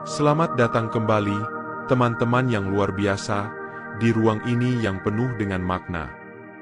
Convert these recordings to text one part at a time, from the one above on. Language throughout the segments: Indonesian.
Selamat datang kembali, teman-teman yang luar biasa, di ruang ini yang penuh dengan makna.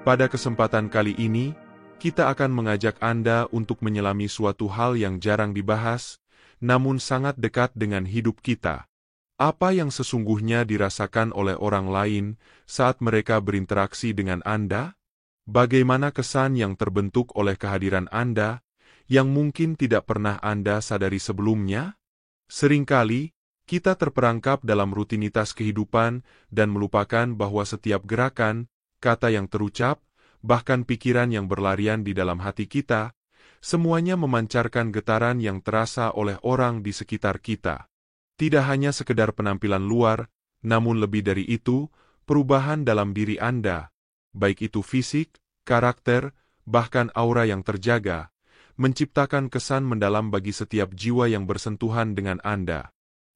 Pada kesempatan kali ini, kita akan mengajak Anda untuk menyelami suatu hal yang jarang dibahas, namun sangat dekat dengan hidup kita. Apa yang sesungguhnya dirasakan oleh orang lain saat mereka berinteraksi dengan Anda? Bagaimana kesan yang terbentuk oleh kehadiran Anda, yang mungkin tidak pernah Anda sadari sebelumnya? Seringkali, kita terperangkap dalam rutinitas kehidupan dan melupakan bahwa setiap gerakan, kata yang terucap, bahkan pikiran yang berlarian di dalam hati kita, semuanya memancarkan getaran yang terasa oleh orang di sekitar kita. Tidak hanya sekedar penampilan luar, namun lebih dari itu, perubahan dalam diri Anda, baik itu fisik, karakter, bahkan aura yang terjaga, menciptakan kesan mendalam bagi setiap jiwa yang bersentuhan dengan Anda.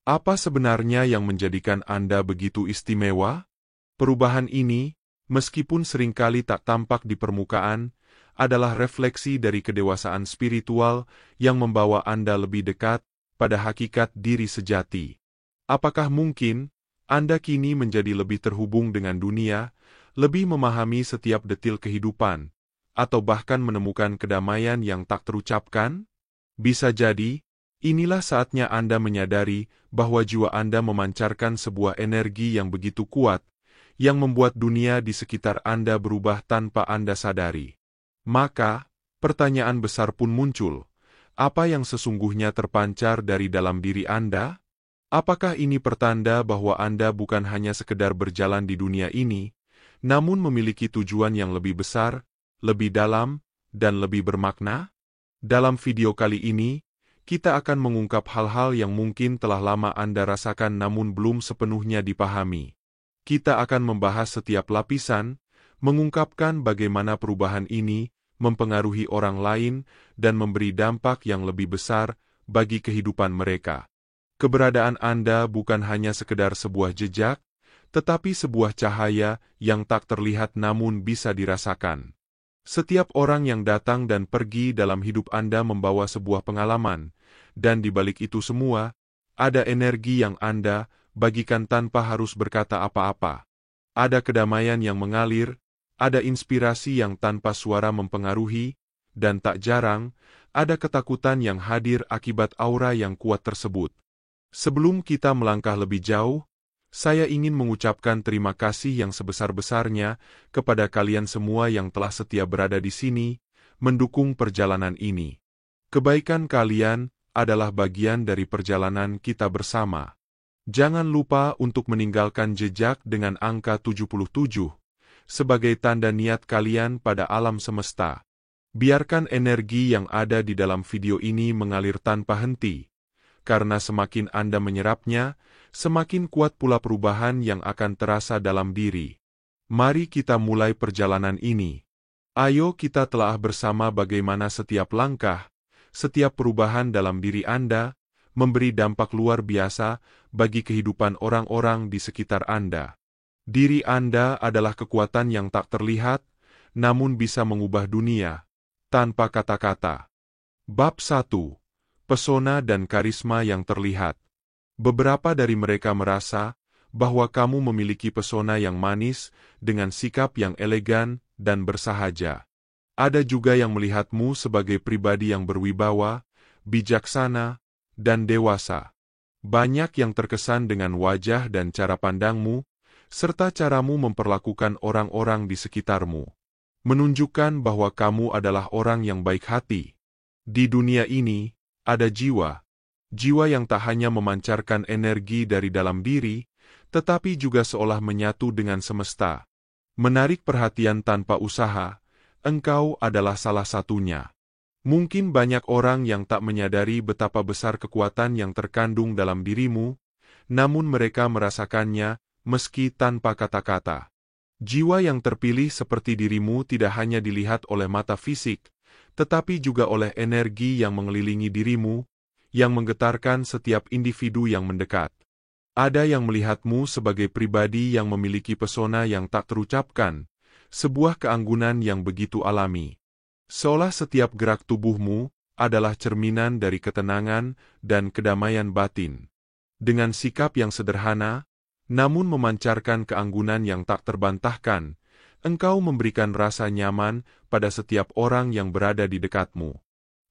Apa sebenarnya yang menjadikan Anda begitu istimewa? Perubahan ini, meskipun seringkali tak tampak di permukaan, adalah refleksi dari kedewasaan spiritual yang membawa Anda lebih dekat pada hakikat diri sejati. Apakah mungkin Anda kini menjadi lebih terhubung dengan dunia, lebih memahami setiap detil kehidupan, atau bahkan menemukan kedamaian yang tak terucapkan? Bisa jadi, inilah saatnya Anda menyadari bahwa jiwa Anda memancarkan sebuah energi yang begitu kuat, yang membuat dunia di sekitar Anda berubah tanpa Anda sadari. Maka, pertanyaan besar pun muncul. Apa yang sesungguhnya terpancar dari dalam diri Anda? Apakah ini pertanda bahwa Anda bukan hanya sekedar berjalan di dunia ini, namun memiliki tujuan yang lebih besar, lebih dalam, dan lebih bermakna? Dalam video kali ini, kita akan mengungkap hal-hal yang mungkin telah lama Anda rasakan namun belum sepenuhnya dipahami. Kita akan membahas setiap lapisan, mengungkapkan bagaimana perubahan ini mempengaruhi orang lain dan memberi dampak yang lebih besar bagi kehidupan mereka. Keberadaan Anda bukan hanya sekedar sebuah jejak, tetapi sebuah cahaya yang tak terlihat namun bisa dirasakan. Setiap orang yang datang dan pergi dalam hidup Anda membawa sebuah pengalaman, dan di balik itu semua, ada energi yang Anda bagikan tanpa harus berkata apa-apa. Ada kedamaian yang mengalir, ada inspirasi yang tanpa suara mempengaruhi, dan tak jarang, ada ketakutan yang hadir akibat aura yang kuat tersebut. Sebelum kita melangkah lebih jauh, saya ingin mengucapkan terima kasih yang sebesar-besarnya kepada kalian semua yang telah setia berada di sini, mendukung perjalanan ini. Kebaikan kalian adalah bagian dari perjalanan kita bersama. Jangan lupa untuk meninggalkan jejak dengan angka 77, sebagai tanda niat kalian pada alam semesta. Biarkan energi yang ada di dalam video ini mengalir tanpa henti, karena semakin Anda menyerapnya, semakin kuat pula perubahan yang akan terasa dalam diri. Mari kita mulai perjalanan ini. Ayo kita telah bersama bagaimana setiap langkah, setiap perubahan dalam diri Anda, memberi dampak luar biasa bagi kehidupan orang-orang di sekitar Anda. Diri Anda adalah kekuatan yang tak terlihat, namun bisa mengubah dunia, tanpa kata-kata. Bab 1. Pesona dan karisma yang terlihat. Beberapa dari mereka merasa bahwa kamu memiliki pesona yang manis, dengan sikap yang elegan dan bersahaja. Ada juga yang melihatmu sebagai pribadi yang berwibawa, bijaksana, dan dewasa. Banyak yang terkesan dengan wajah dan cara pandangmu, serta caramu memperlakukan orang-orang di sekitarmu, menunjukkan bahwa kamu adalah orang yang baik hati. Di dunia ini, ada jiwa yang tak hanya memancarkan energi dari dalam diri, tetapi juga seolah menyatu dengan semesta. Menarik perhatian tanpa usaha, engkau adalah salah satunya. Mungkin banyak orang yang tak menyadari betapa besar kekuatan yang terkandung dalam dirimu, namun mereka merasakannya, meski tanpa kata-kata. Jiwa yang terpilih seperti dirimu tidak hanya dilihat oleh mata fisik, tetapi juga oleh energi yang mengelilingi dirimu, yang menggetarkan setiap individu yang mendekat. Ada yang melihatmu sebagai pribadi yang memiliki pesona yang tak terucapkan, sebuah keanggunan yang begitu alami. Seolah setiap gerak tubuhmu adalah cerminan dari ketenangan dan kedamaian batin. Dengan sikap yang sederhana, namun memancarkan keanggunan yang tak terbantahkan, engkau memberikan rasa nyaman pada setiap orang yang berada di dekatmu.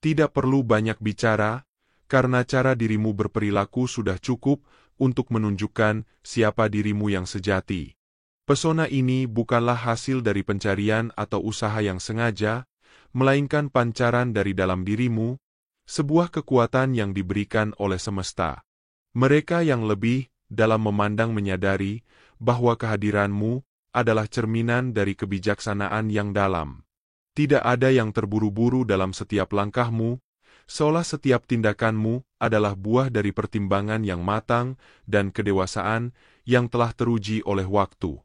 Tidak perlu banyak bicara, karena cara dirimu berperilaku sudah cukup untuk menunjukkan siapa dirimu yang sejati. Pesona ini bukanlah hasil dari pencarian atau usaha yang sengaja, melainkan pancaran dari dalam dirimu, sebuah kekuatan yang diberikan oleh semesta. Mereka yang lebih dalam memandang menyadari bahwa kehadiranmu adalah cerminan dari kebijaksanaan yang dalam. Tidak ada yang terburu-buru dalam setiap langkahmu, seolah setiap tindakanmu adalah buah dari pertimbangan yang matang dan kedewasaan yang telah teruji oleh waktu.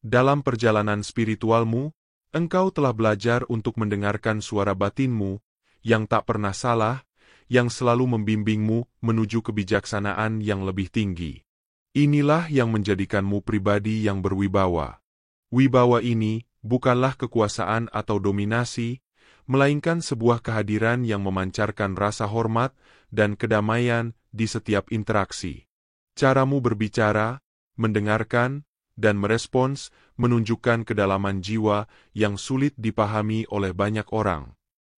Dalam perjalanan spiritualmu, engkau telah belajar untuk mendengarkan suara batinmu, yang tak pernah salah, yang selalu membimbingmu menuju kebijaksanaan yang lebih tinggi. Inilah yang menjadikanmu pribadi yang berwibawa. Wibawa ini bukanlah kekuasaan atau dominasi, melainkan sebuah kehadiran yang memancarkan rasa hormat dan kedamaian di setiap interaksi. Caramu berbicara, mendengarkan, dan merespons menunjukkan kedalaman jiwa yang sulit dipahami oleh banyak orang.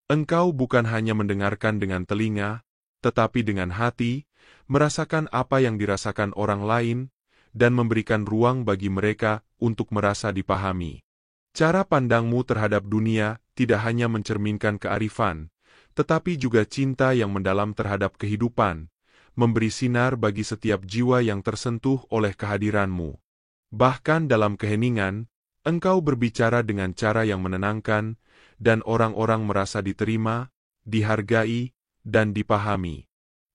Engkau bukan hanya mendengarkan dengan telinga, tetapi dengan hati, merasakan apa yang dirasakan orang lain, dan memberikan ruang bagi mereka untuk merasa dipahami. Cara pandangmu terhadap dunia tidak hanya mencerminkan kearifan, tetapi juga cinta yang mendalam terhadap kehidupan, memberi sinar bagi setiap jiwa yang tersentuh oleh kehadiranmu. Bahkan dalam keheningan, engkau berbicara dengan cara yang menenangkan, dan orang-orang merasa diterima, dihargai, dan dipahami.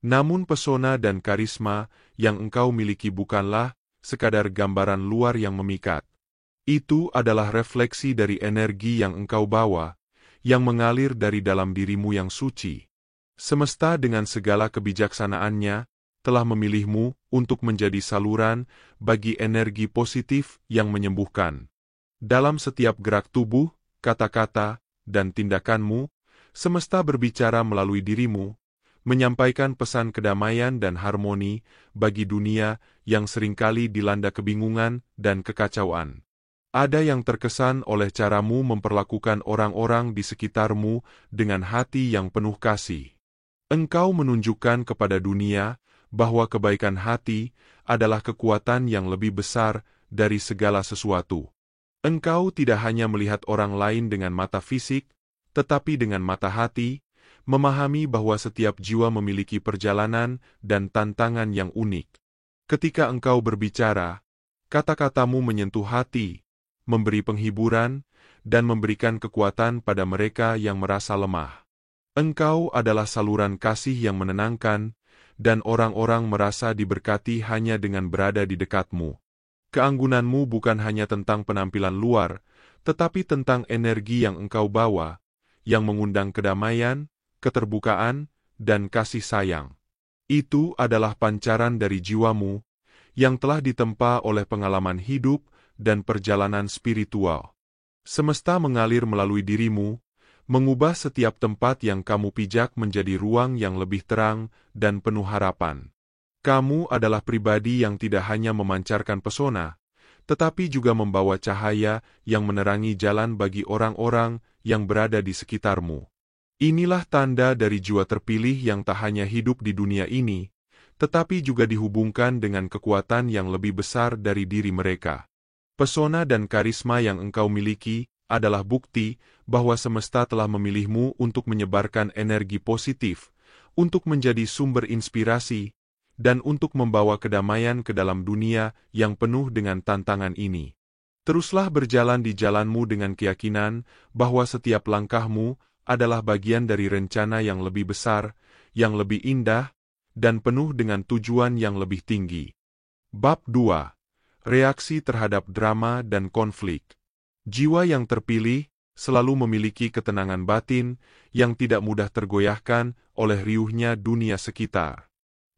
Namun pesona dan karisma yang engkau miliki bukanlah sekadar gambaran luar yang memikat. Itu adalah refleksi dari energi yang engkau bawa, yang mengalir dari dalam dirimu yang suci. Semesta dengan segala kebijaksanaannya telah memilihmu untuk menjadi saluran bagi energi positif yang menyembuhkan. Dalam setiap gerak tubuh, kata-kata, dan tindakanmu, semesta berbicara melalui dirimu, menyampaikan pesan kedamaian dan harmoni bagi dunia yang seringkali dilanda kebingungan dan kekacauan. Ada yang terkesan oleh caramu memperlakukan orang-orang di sekitarmu dengan hati yang penuh kasih. Engkau menunjukkan kepada dunia bahwa kebaikan hati adalah kekuatan yang lebih besar dari segala sesuatu. Engkau tidak hanya melihat orang lain dengan mata fisik, tetapi dengan mata hati, memahami bahwa setiap jiwa memiliki perjalanan dan tantangan yang unik. Ketika engkau berbicara, kata-katamu menyentuh hati, memberi penghiburan, dan memberikan kekuatan pada mereka yang merasa lemah. Engkau adalah saluran kasih yang menenangkan, dan orang-orang merasa diberkati hanya dengan berada di dekatmu. Keanggunanmu bukan hanya tentang penampilan luar, tetapi tentang energi yang engkau bawa, yang mengundang kedamaian, keterbukaan, dan kasih sayang. Itu adalah pancaran dari jiwamu, yang telah ditempa oleh pengalaman hidup dan perjalanan spiritual. Semesta mengalir melalui dirimu, mengubah setiap tempat yang kamu pijak menjadi ruang yang lebih terang dan penuh harapan. Kamu adalah pribadi yang tidak hanya memancarkan pesona, tetapi juga membawa cahaya yang menerangi jalan bagi orang-orang yang berada di sekitarmu. Inilah tanda dari jiwa terpilih yang tak hanya hidup di dunia ini, tetapi juga dihubungkan dengan kekuatan yang lebih besar dari diri mereka. Pesona dan karisma yang engkau miliki adalah bukti bahwa semesta telah memilihmu untuk menyebarkan energi positif, untuk menjadi sumber inspirasi, dan untuk membawa kedamaian ke dalam dunia yang penuh dengan tantangan ini. Teruslah berjalan di jalanmu dengan keyakinan bahwa setiap langkahmu adalah bagian dari rencana yang lebih besar, yang lebih indah, dan penuh dengan tujuan yang lebih tinggi. Bab 2. Reaksi terhadap drama dan konflik. Jiwa yang terpilih selalu memiliki ketenangan batin yang tidak mudah tergoyahkan oleh riuhnya dunia sekitar.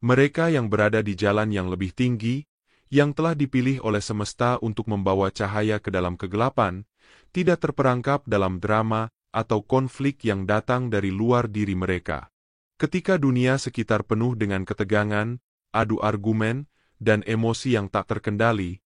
Mereka yang berada di jalan yang lebih tinggi, yang telah dipilih oleh semesta untuk membawa cahaya ke dalam kegelapan, tidak terperangkap dalam drama atau konflik yang datang dari luar diri mereka. Ketika dunia sekitar penuh dengan ketegangan, adu argumen, dan emosi yang tak terkendali,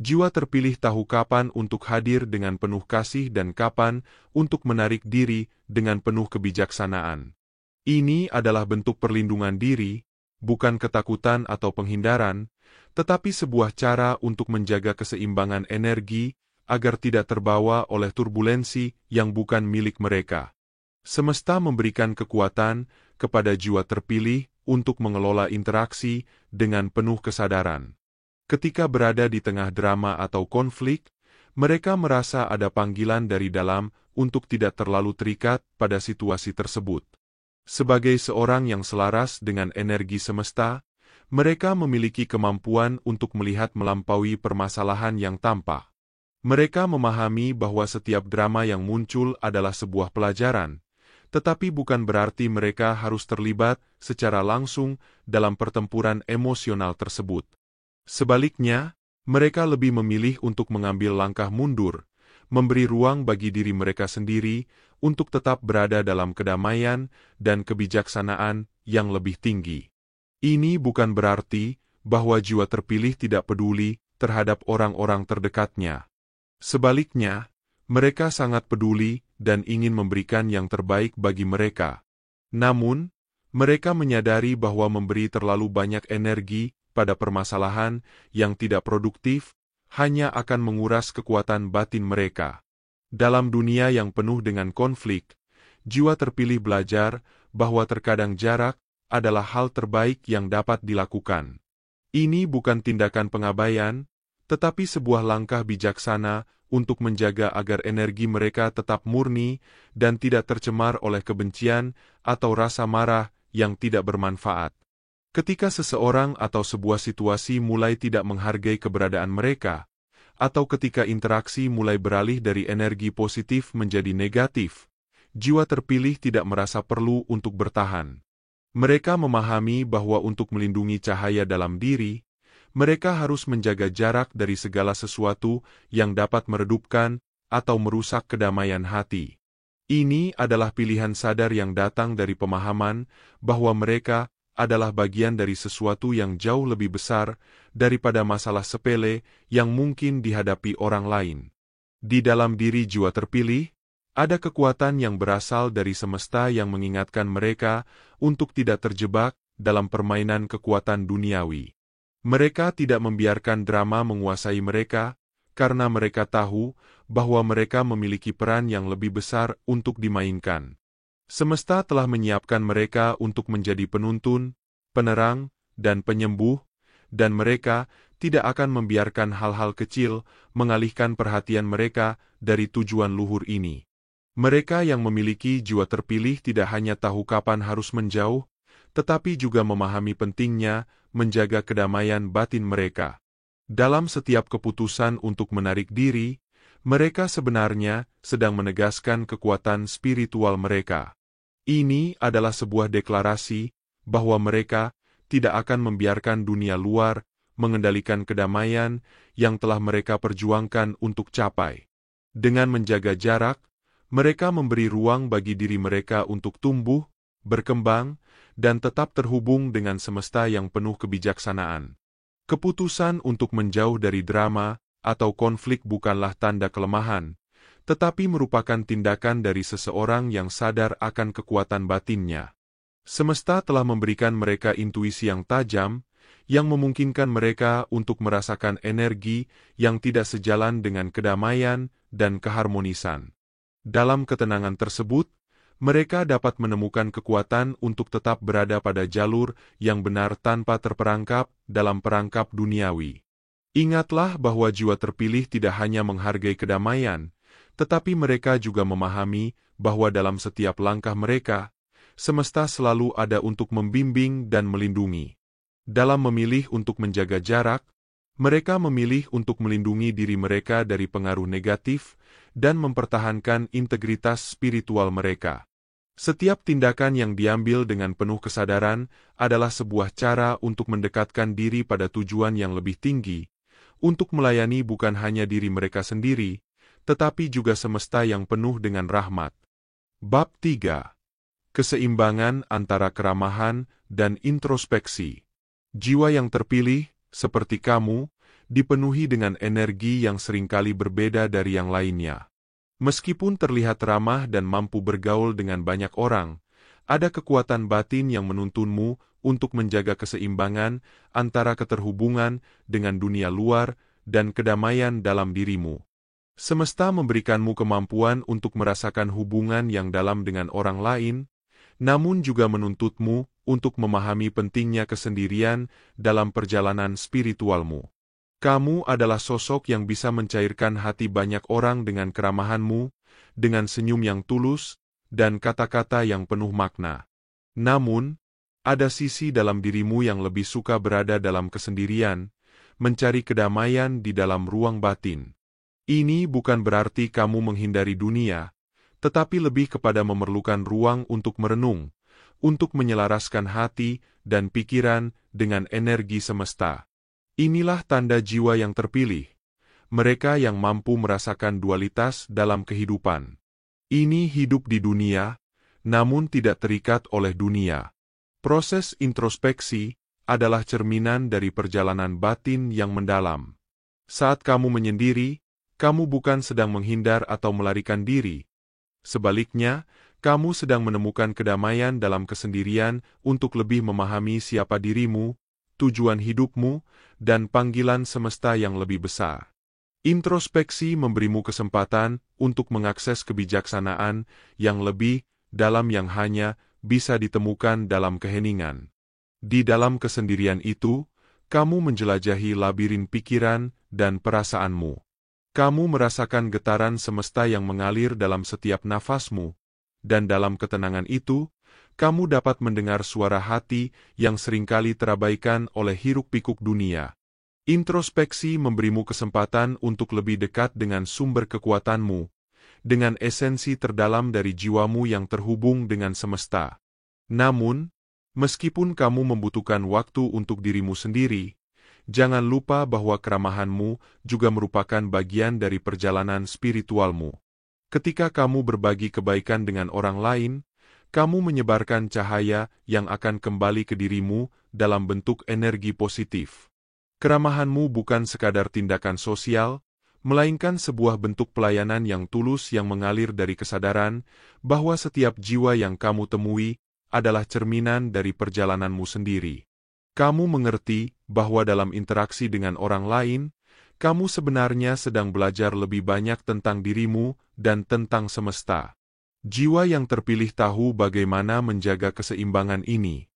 jiwa terpilih tahu kapan untuk hadir dengan penuh kasih dan kapan untuk menarik diri dengan penuh kebijaksanaan. Ini adalah bentuk perlindungan diri, bukan ketakutan atau penghindaran, tetapi sebuah cara untuk menjaga keseimbangan energi agar tidak terbawa oleh turbulensi yang bukan milik mereka. Semesta memberikan kekuatan kepada jiwa terpilih untuk mengelola interaksi dengan penuh kesadaran. Ketika berada di tengah drama atau konflik, mereka merasa ada panggilan dari dalam untuk tidak terlalu terikat pada situasi tersebut. Sebagai seorang yang selaras dengan energi semesta, mereka memiliki kemampuan untuk melihat melampaui permasalahan yang tampak. Mereka memahami bahwa setiap drama yang muncul adalah sebuah pelajaran, tetapi bukan berarti mereka harus terlibat secara langsung dalam pertempuran emosional tersebut. Sebaliknya, mereka lebih memilih untuk mengambil langkah mundur, memberi ruang bagi diri mereka sendiri untuk tetap berada dalam kedamaian dan kebijaksanaan yang lebih tinggi. Ini bukan berarti bahwa jiwa terpilih tidak peduli terhadap orang-orang terdekatnya. Sebaliknya, mereka sangat peduli dan ingin memberikan yang terbaik bagi mereka. Namun, mereka menyadari bahwa memberi terlalu banyak energi pada permasalahan yang tidak produktif hanya akan menguras kekuatan batin mereka. Dalam dunia yang penuh dengan konflik, jiwa terpilih belajar bahwa terkadang jarak adalah hal terbaik yang dapat dilakukan. Ini bukan tindakan pengabaian, tetapi sebuah langkah bijaksana untuk menjaga agar energi mereka tetap murni dan tidak tercemar oleh kebencian atau rasa marah yang tidak bermanfaat. Ketika seseorang atau sebuah situasi mulai tidak menghargai keberadaan mereka, atau ketika interaksi mulai beralih dari energi positif menjadi negatif, jiwa terpilih tidak merasa perlu untuk bertahan. Mereka memahami bahwa untuk melindungi cahaya dalam diri, mereka harus menjaga jarak dari segala sesuatu yang dapat meredupkan atau merusak kedamaian hati. Ini adalah pilihan sadar yang datang dari pemahaman bahwa mereka adalah bagian dari sesuatu yang jauh lebih besar daripada masalah sepele yang mungkin dihadapi orang lain. Di dalam diri jiwa terpilih, ada kekuatan yang berasal dari semesta yang mengingatkan mereka untuk tidak terjebak dalam permainan kekuatan duniawi. Mereka tidak membiarkan drama menguasai mereka, karena mereka tahu bahwa mereka memiliki peran yang lebih besar untuk dimainkan. Semesta telah menyiapkan mereka untuk menjadi penuntun, penerang, dan penyembuh, dan mereka tidak akan membiarkan hal-hal kecil mengalihkan perhatian mereka dari tujuan luhur ini. Mereka yang memiliki jiwa terpilih tidak hanya tahu kapan harus menjauh, tetapi juga memahami pentingnya menjaga kedamaian batin mereka. Dalam setiap keputusan untuk menarik diri, mereka sebenarnya sedang menegaskan kekuatan spiritual mereka. Ini adalah sebuah deklarasi bahwa mereka tidak akan membiarkan dunia luar mengendalikan kedamaian yang telah mereka perjuangkan untuk capai. Dengan menjaga jarak, mereka memberi ruang bagi diri mereka untuk tumbuh, berkembang, dan tetap terhubung dengan semesta yang penuh kebijaksanaan. Keputusan untuk menjauh dari drama atau konflik bukanlah tanda kelemahan, tetapi merupakan tindakan dari seseorang yang sadar akan kekuatan batinnya. Semesta telah memberikan mereka intuisi yang tajam, yang memungkinkan mereka untuk merasakan energi yang tidak sejalan dengan kedamaian dan keharmonisan. Dalam ketenangan tersebut, mereka dapat menemukan kekuatan untuk tetap berada pada jalur yang benar tanpa terperangkap dalam perangkap duniawi. Ingatlah bahwa jiwa terpilih tidak hanya menghargai kedamaian, tetapi mereka juga memahami bahwa dalam setiap langkah mereka, semesta selalu ada untuk membimbing dan melindungi. Dalam memilih untuk menjaga jarak, mereka memilih untuk melindungi diri mereka dari pengaruh negatif dan mempertahankan integritas spiritual mereka. Setiap tindakan yang diambil dengan penuh kesadaran adalah sebuah cara untuk mendekatkan diri pada tujuan yang lebih tinggi, untuk melayani bukan hanya diri mereka sendiri, tetapi juga semesta yang penuh dengan rahmat. Bab 3. Keseimbangan antara keramahan dan introspeksi. Jiwa yang terpilih, seperti kamu, dipenuhi dengan energi yang seringkali berbeda dari yang lainnya. Meskipun terlihat ramah dan mampu bergaul dengan banyak orang, ada kekuatan batin yang menuntunmu untuk menjaga keseimbangan antara keterhubungan dengan dunia luar dan kedamaian dalam dirimu. Semesta memberikanmu kemampuan untuk merasakan hubungan yang dalam dengan orang lain, namun juga menuntutmu untuk memahami pentingnya kesendirian dalam perjalanan spiritualmu. Kamu adalah sosok yang bisa mencairkan hati banyak orang dengan keramahanmu, dengan senyum yang tulus, dan kata-kata yang penuh makna. Namun, ada sisi dalam dirimu yang lebih suka berada dalam kesendirian, mencari kedamaian di dalam ruang batin. Ini bukan berarti kamu menghindari dunia, tetapi lebih kepada memerlukan ruang untuk merenung, untuk menyelaraskan hati dan pikiran dengan energi semesta. Inilah tanda jiwa yang terpilih, mereka yang mampu merasakan dualitas dalam kehidupan. Ini hidup di dunia, namun tidak terikat oleh dunia. Proses introspeksi adalah cerminan dari perjalanan batin yang mendalam. Saat kamu menyendiri, kamu bukan sedang menghindar atau melarikan diri. Sebaliknya, kamu sedang menemukan kedamaian dalam kesendirian untuk lebih memahami siapa dirimu, tujuan hidupmu, dan panggilan semesta yang lebih besar. Introspeksi memberimu kesempatan untuk mengakses kebijaksanaan yang lebih dalam yang hanya bisa ditemukan dalam keheningan. Di dalam kesendirian itu, kamu menjelajahi labirin pikiran dan perasaanmu. Kamu merasakan getaran semesta yang mengalir dalam setiap nafasmu, dan dalam ketenangan itu, kamu dapat mendengar suara hati yang seringkali terabaikan oleh hiruk-pikuk dunia. Introspeksi memberimu kesempatan untuk lebih dekat dengan sumber kekuatanmu, dengan esensi terdalam dari jiwamu yang terhubung dengan semesta. Namun, meskipun kamu membutuhkan waktu untuk dirimu sendiri, jangan lupa bahwa keramahanmu juga merupakan bagian dari perjalanan spiritualmu. Ketika kamu berbagi kebaikan dengan orang lain, kamu menyebarkan cahaya yang akan kembali ke dirimu dalam bentuk energi positif. Keramahanmu bukan sekadar tindakan sosial, melainkan sebuah bentuk pelayanan yang tulus yang mengalir dari kesadaran bahwa setiap jiwa yang kamu temui adalah cerminan dari perjalananmu sendiri. Kamu mengerti bahwa dalam interaksi dengan orang lain, kamu sebenarnya sedang belajar lebih banyak tentang dirimu dan tentang semesta. Jiwa yang terpilih tahu bagaimana menjaga keseimbangan ini.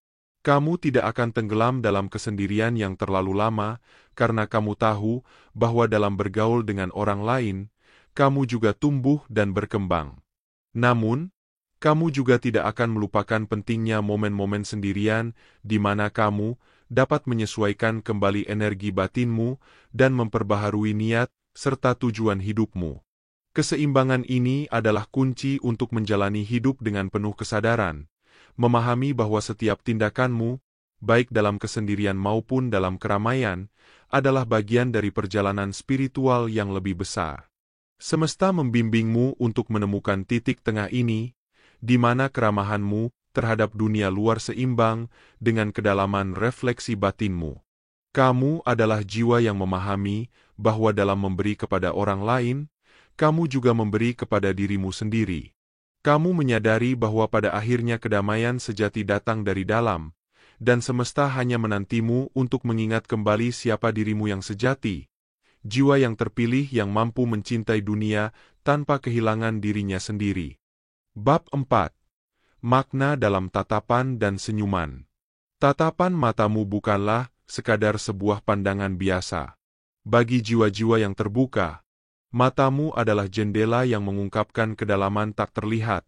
Kamu tidak akan tenggelam dalam kesendirian yang terlalu lama, karena kamu tahu bahwa dalam bergaul dengan orang lain, kamu juga tumbuh dan berkembang. Namun, kamu juga tidak akan melupakan pentingnya momen-momen sendirian di mana kamu dapat menyesuaikan kembali energi batinmu dan memperbaharui niat serta tujuan hidupmu. Keseimbangan ini adalah kunci untuk menjalani hidup dengan penuh kesadaran, memahami bahwa setiap tindakanmu, baik dalam kesendirian maupun dalam keramaian, adalah bagian dari perjalanan spiritual yang lebih besar. Semesta membimbingmu untuk menemukan titik tengah ini, di mana keramahanmu terhadap dunia luar seimbang dengan kedalaman refleksi batinmu. Kamu adalah jiwa yang memahami bahwa dalam memberi kepada orang lain, kamu juga memberi kepada dirimu sendiri. Kamu menyadari bahwa pada akhirnya kedamaian sejati datang dari dalam, dan semesta hanya menantimu untuk mengingat kembali siapa dirimu yang sejati, jiwa yang terpilih yang mampu mencintai dunia tanpa kehilangan dirinya sendiri. Bab 4. Makna dalam tatapan dan senyuman. Tatapan matamu bukanlah sekadar sebuah pandangan biasa. Bagi jiwa-jiwa yang terbuka, matamu adalah jendela yang mengungkapkan kedalaman tak terlihat,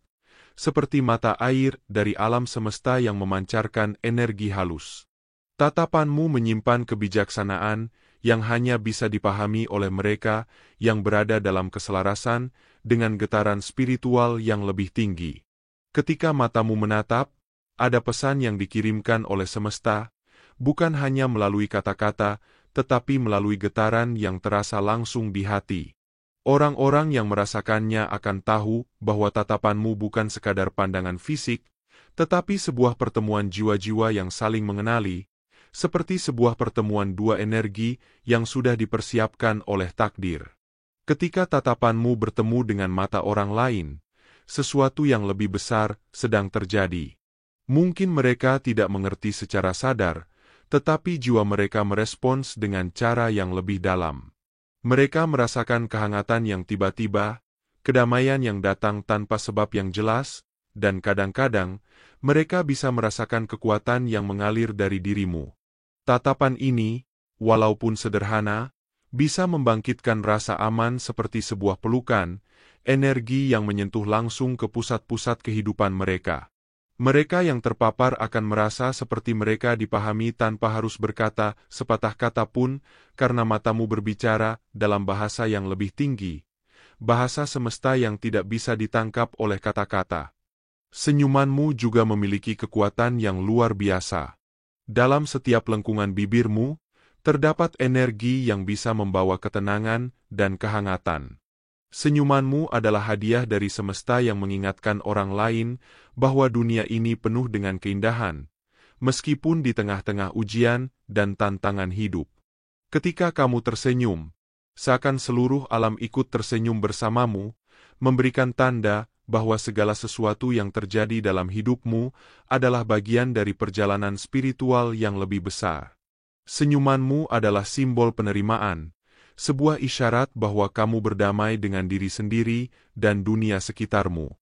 seperti mata air dari alam semesta yang memancarkan energi halus. Tatapanmu menyimpan kebijaksanaan yang hanya bisa dipahami oleh mereka yang berada dalam keselarasan dengan getaran spiritual yang lebih tinggi. Ketika matamu menatap, ada pesan yang dikirimkan oleh semesta, bukan hanya melalui kata-kata, tetapi melalui getaran yang terasa langsung di hati. Orang-orang yang merasakannya akan tahu bahwa tatapanmu bukan sekadar pandangan fisik, tetapi sebuah pertemuan jiwa-jiwa yang saling mengenali, seperti sebuah pertemuan dua energi yang sudah dipersiapkan oleh takdir. Ketika tatapanmu bertemu dengan mata orang lain, sesuatu yang lebih besar sedang terjadi. Mungkin mereka tidak mengerti secara sadar, tetapi jiwa mereka merespons dengan cara yang lebih dalam. Mereka merasakan kehangatan yang tiba-tiba, kedamaian yang datang tanpa sebab yang jelas, dan kadang-kadang, mereka bisa merasakan kekuatan yang mengalir dari dirimu. Tatapan ini, walaupun sederhana, bisa membangkitkan rasa aman seperti sebuah pelukan, energi yang menyentuh langsung ke pusat-pusat kehidupan mereka. Mereka yang terpapar akan merasa seperti mereka dipahami tanpa harus berkata sepatah kata pun, karena matamu berbicara dalam bahasa yang lebih tinggi, bahasa semesta yang tidak bisa ditangkap oleh kata-kata. Senyumanmu juga memiliki kekuatan yang luar biasa. Dalam setiap lengkungan bibirmu, terdapat energi yang bisa membawa ketenangan dan kehangatan. Senyumanmu adalah hadiah dari semesta yang mengingatkan orang lain bahwa dunia ini penuh dengan keindahan, meskipun di tengah-tengah ujian dan tantangan hidup. Ketika kamu tersenyum, seakan seluruh alam ikut tersenyum bersamamu, memberikan tanda bahwa segala sesuatu yang terjadi dalam hidupmu adalah bagian dari perjalanan spiritual yang lebih besar. Senyumanmu adalah simbol penerimaan, sebuah isyarat bahwa kamu berdamai dengan diri sendiri dan dunia sekitarmu.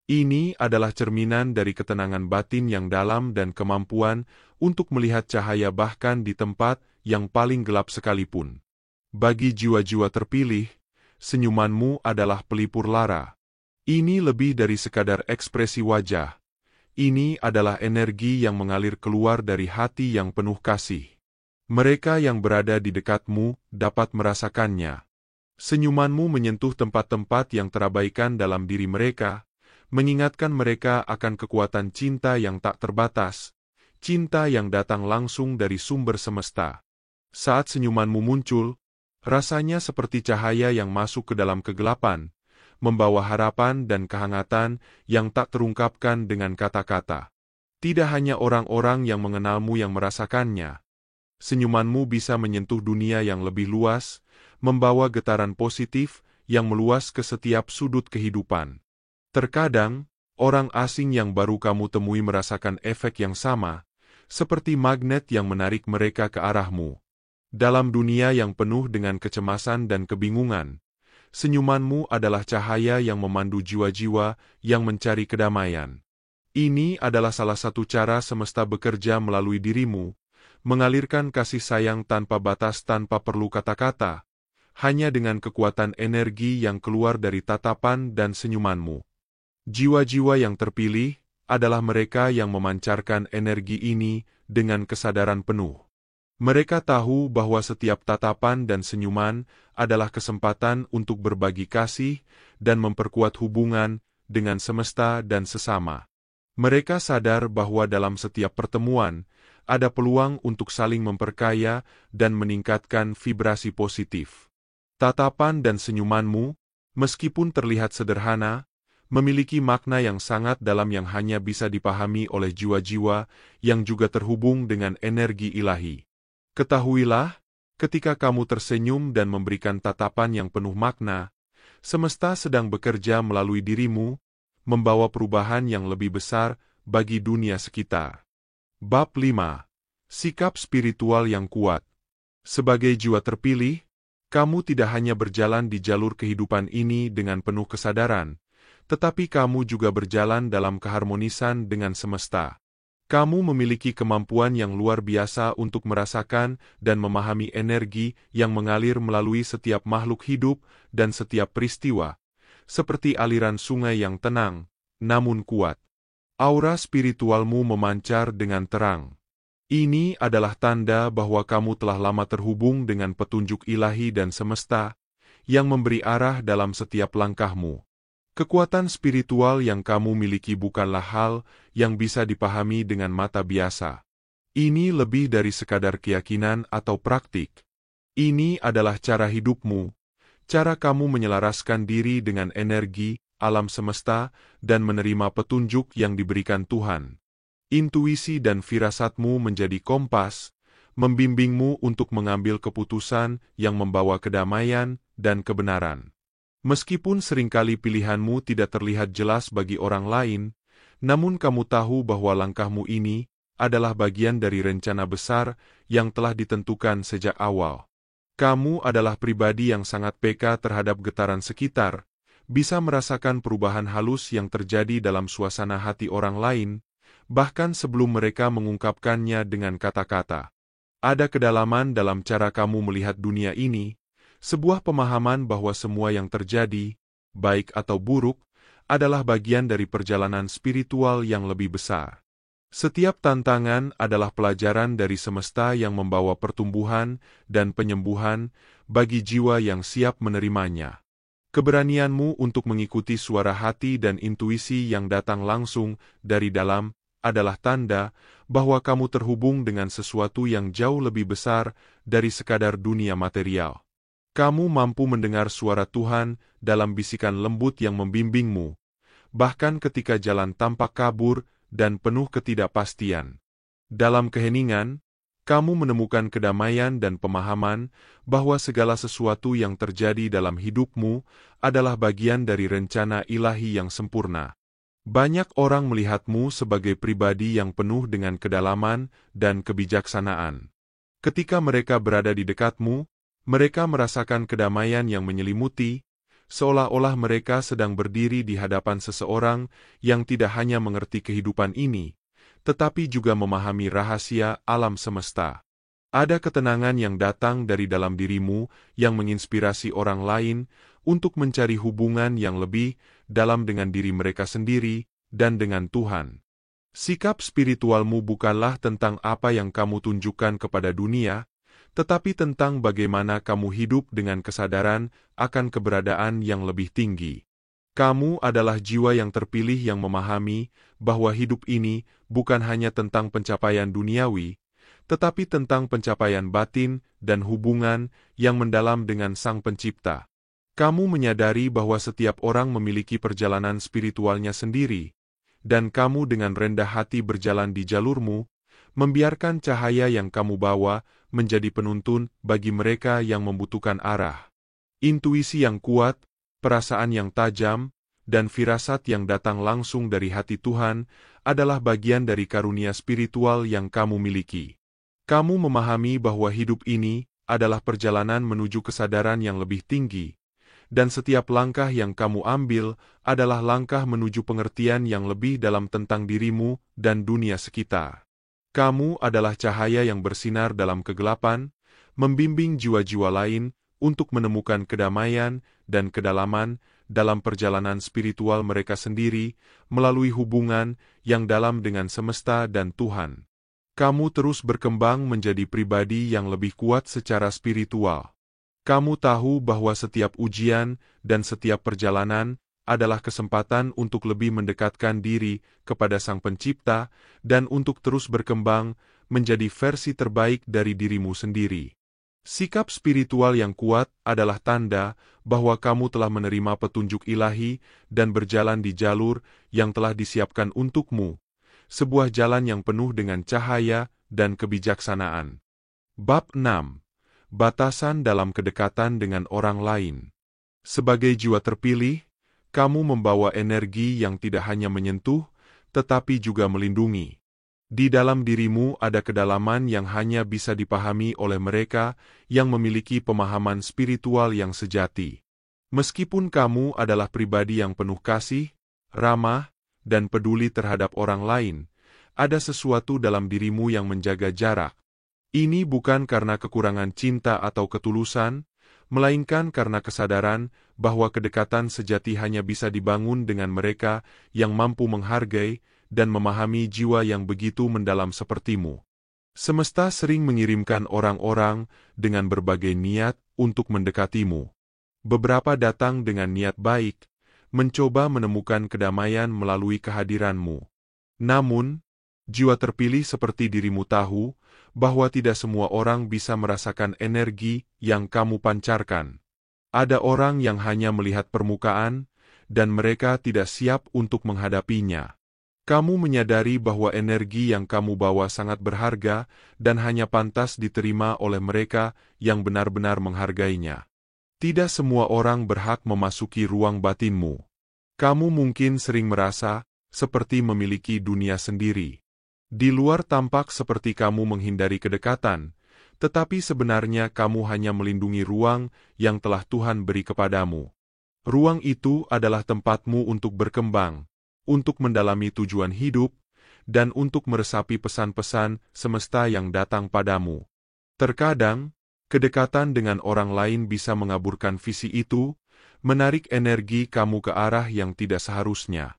Ini adalah cerminan dari ketenangan batin yang dalam dan kemampuan untuk melihat cahaya bahkan di tempat yang paling gelap sekalipun. Bagi jiwa-jiwa terpilih, senyumanmu adalah pelipur lara. Ini lebih dari sekadar ekspresi wajah. Ini adalah energi yang mengalir keluar dari hati yang penuh kasih. Mereka yang berada di dekatmu dapat merasakannya. Senyumanmu menyentuh tempat-tempat yang terabaikan dalam diri mereka, mengingatkan mereka akan kekuatan cinta yang tak terbatas, cinta yang datang langsung dari sumber semesta. Saat senyumanmu muncul, rasanya seperti cahaya yang masuk ke dalam kegelapan, membawa harapan dan kehangatan yang tak terungkapkan dengan kata-kata. Tidak hanya orang-orang yang mengenalmu yang merasakannya. Senyumanmu bisa menyentuh dunia yang lebih luas, membawa getaran positif yang meluas ke setiap sudut kehidupan. Terkadang, orang asing yang baru kamu temui merasakan efek yang sama, seperti magnet yang menarik mereka ke arahmu. Dalam dunia yang penuh dengan kecemasan dan kebingungan, senyumanmu adalah cahaya yang memandu jiwa-jiwa yang mencari kedamaian. Ini adalah salah satu cara semesta bekerja melalui dirimu, mengalirkan kasih sayang tanpa batas tanpa perlu kata-kata, hanya dengan kekuatan energi yang keluar dari tatapan dan senyumanmu. Jiwa-jiwa yang terpilih adalah mereka yang memancarkan energi ini dengan kesadaran penuh. Mereka tahu bahwa setiap tatapan dan senyuman adalah kesempatan untuk berbagi kasih dan memperkuat hubungan dengan semesta dan sesama. Mereka sadar bahwa dalam setiap pertemuan, ada peluang untuk saling memperkaya dan meningkatkan vibrasi positif. Tatapan dan senyumanmu, meskipun terlihat sederhana, memiliki makna yang sangat dalam yang hanya bisa dipahami oleh jiwa-jiwa yang juga terhubung dengan energi ilahi. Ketahuilah, ketika kamu tersenyum dan memberikan tatapan yang penuh makna, semesta sedang bekerja melalui dirimu, membawa perubahan yang lebih besar bagi dunia sekitar. Bab 5. Sikap spiritual yang kuat. Sebagai jiwa terpilih, kamu tidak hanya berjalan di jalur kehidupan ini dengan penuh kesadaran, tetapi kamu juga berjalan dalam keharmonisan dengan semesta. Kamu memiliki kemampuan yang luar biasa untuk merasakan dan memahami energi yang mengalir melalui setiap makhluk hidup dan setiap peristiwa, seperti aliran sungai yang tenang, namun kuat. Aura spiritualmu memancar dengan terang. Ini adalah tanda bahwa kamu telah lama terhubung dengan petunjuk ilahi dan semesta, yang memberi arah dalam setiap langkahmu. Kekuatan spiritual yang kamu miliki bukanlah hal yang bisa dipahami dengan mata biasa. Ini lebih dari sekadar keyakinan atau praktik. Ini adalah cara hidupmu, cara kamu menyelaraskan diri dengan energi, alam semesta, dan menerima petunjuk yang diberikan Tuhan. Intuisi dan firasatmu menjadi kompas, membimbingmu untuk mengambil keputusan yang membawa kedamaian dan kebenaran. Meskipun seringkali pilihanmu tidak terlihat jelas bagi orang lain, namun kamu tahu bahwa langkahmu ini adalah bagian dari rencana besar yang telah ditentukan sejak awal. Kamu adalah pribadi yang sangat peka terhadap getaran sekitar, bisa merasakan perubahan halus yang terjadi dalam suasana hati orang lain, bahkan sebelum mereka mengungkapkannya dengan kata-kata. Ada kedalaman dalam cara kamu melihat dunia ini, sebuah pemahaman bahwa semua yang terjadi, baik atau buruk, adalah bagian dari perjalanan spiritual yang lebih besar. Setiap tantangan adalah pelajaran dari semesta yang membawa pertumbuhan dan penyembuhan bagi jiwa yang siap menerimanya. Keberanianmu untuk mengikuti suara hati dan intuisi yang datang langsung dari dalam adalah tanda bahwa kamu terhubung dengan sesuatu yang jauh lebih besar dari sekadar dunia material. Kamu mampu mendengar suara Tuhan dalam bisikan lembut yang membimbingmu, bahkan ketika jalan tampak kabur dan penuh ketidakpastian. Dalam keheningan, kamu menemukan kedamaian dan pemahaman bahwa segala sesuatu yang terjadi dalam hidupmu adalah bagian dari rencana ilahi yang sempurna. Banyak orang melihatmu sebagai pribadi yang penuh dengan kedalaman dan kebijaksanaan. Ketika mereka berada di dekatmu, mereka merasakan kedamaian yang menyelimuti, seolah-olah mereka sedang berdiri di hadapan seseorang yang tidak hanya mengerti kehidupan ini, tetapi juga memahami rahasia alam semesta. Ada ketenangan yang datang dari dalam dirimu yang menginspirasi orang lain untuk mencari hubungan yang lebih dalam dengan diri mereka sendiri dan dengan Tuhan. Sikap spiritualmu bukanlah tentang apa yang kamu tunjukkan kepada dunia, tetapi tentang bagaimana kamu hidup dengan kesadaran akan keberadaan yang lebih tinggi. Kamu adalah jiwa yang terpilih yang memahami bahwa hidup ini bukan hanya tentang pencapaian duniawi, tetapi tentang pencapaian batin dan hubungan yang mendalam dengan Sang Pencipta. Kamu menyadari bahwa setiap orang memiliki perjalanan spiritualnya sendiri, dan kamu dengan rendah hati berjalan di jalurmu, membiarkan cahaya yang kamu bawa menjadi penuntun bagi mereka yang membutuhkan arah. Intuisi yang kuat, perasaan yang tajam, dan firasat yang datang langsung dari hati Tuhan adalah bagian dari karunia spiritual yang kamu miliki. Kamu memahami bahwa hidup ini adalah perjalanan menuju kesadaran yang lebih tinggi, dan setiap langkah yang kamu ambil adalah langkah menuju pengertian yang lebih dalam tentang dirimu dan dunia sekitar. Kamu adalah cahaya yang bersinar dalam kegelapan, membimbing jiwa-jiwa lain untuk menemukan kedamaian dan kedalaman dalam perjalanan spiritual mereka sendiri melalui hubungan yang dalam dengan semesta dan Tuhan. Kamu terus berkembang menjadi pribadi yang lebih kuat secara spiritual. Kamu tahu bahwa setiap ujian dan setiap perjalanan adalah kesempatan untuk lebih mendekatkan diri kepada Sang Pencipta dan untuk terus berkembang menjadi versi terbaik dari dirimu sendiri. Sikap spiritual yang kuat adalah tanda bahwa kamu telah menerima petunjuk ilahi dan berjalan di jalur yang telah disiapkan untukmu, sebuah jalan yang penuh dengan cahaya dan kebijaksanaan. Bab 6. Batasan dalam kedekatan dengan orang lain. Sebagai jiwa terpilih, kamu membawa energi yang tidak hanya menyentuh, tetapi juga melindungi. Di dalam dirimu ada kedalaman yang hanya bisa dipahami oleh mereka yang memiliki pemahaman spiritual yang sejati. Meskipun kamu adalah pribadi yang penuh kasih, ramah, dan peduli terhadap orang lain, ada sesuatu dalam dirimu yang menjaga jarak. Ini bukan karena kekurangan cinta atau ketulusan, melainkan karena kesadaran bahwa kedekatan sejati hanya bisa dibangun dengan mereka yang mampu menghargai dan memahami jiwa yang begitu mendalam sepertimu. Semesta sering mengirimkan orang-orang dengan berbagai niat untuk mendekatimu. Beberapa datang dengan niat baik, mencoba menemukan kedamaian melalui kehadiranmu. Namun, jiwa terpilih seperti dirimu tahu bahwa tidak semua orang bisa merasakan energi yang kamu pancarkan. Ada orang yang hanya melihat permukaan, dan mereka tidak siap untuk menghadapinya. Kamu menyadari bahwa energi yang kamu bawa sangat berharga dan hanya pantas diterima oleh mereka yang benar-benar menghargainya. Tidak semua orang berhak memasuki ruang batinmu. Kamu mungkin sering merasa seperti memiliki dunia sendiri. Di luar tampak seperti kamu menghindari kedekatan, tetapi sebenarnya kamu hanya melindungi ruang yang telah Tuhan beri kepadamu. Ruang itu adalah tempatmu untuk berkembang, untuk mendalami tujuan hidup, dan untuk meresapi pesan-pesan semesta yang datang padamu. Terkadang, kedekatan dengan orang lain bisa mengaburkan visi itu, menarik energi kamu ke arah yang tidak seharusnya.